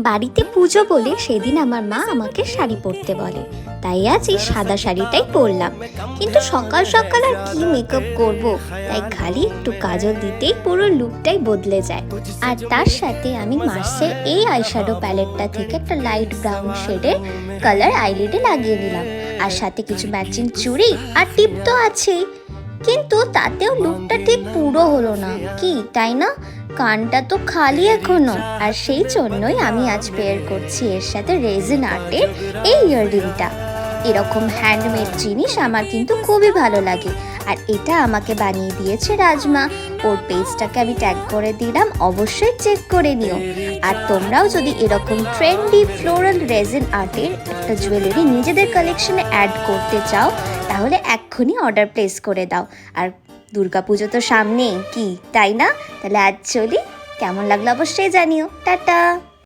বাড়িতে পুজো বলে সেদিন আমার মা আমাকে শাড়ি পরতে বলে, তাই আজ এই সাদা শাড়িটাই পরলাম। কিন্তু সকাল সকাল আর কি মেকআপ করব, তাই খালি একটু কাজল দিতেই পুরো লুকটাই বদলে যায়। আর তার সাথে আমি মার্সের এই আইশ্যাডো প্যালেটটা থেকে একটা লাইট ব্রাউন শেডের কালার আইলিডে লাগিয়ে নিলাম, আর সাথে কিছু ম্যাচিং চুড়ি আর টিপ তো আছেই। কিন্তু তাতেও লুকটা ঠিক পুরো হলো না, কি তাই না? কানটা তো খালি এখনো। আর সেই জন্যই আমি আজ পেয়ার করছি এর সাথে রেজিন আর্টের এই ইয়াররিংটা। এরকম হ্যান্ডমেড জিনিস আমার কিন্তু খুবই ভালো লাগে। আর এটা আমাকে বানিয়ে দিয়েছে রাজমা। ওর পেজটাকে আমি ট্যাগ করে দিলাম, অবশ্যই চেক করে নিও। আর তোমরাও যদি এরকম ট্রেন্ডি ফ্লোরাল রেজিন আর্টের একটা জুয়েলারি নিজেদের কালেকশনে অ্যাড করতে চাও, তাহলে এক্ষুনি অর্ডার প্লেস করে দাও। আর দুর্গাপুজো তো সামনেই, কি তাই না? তাহলে আজ চলি, কেমন লাগলো অবশ্যই জানিও। টাটা।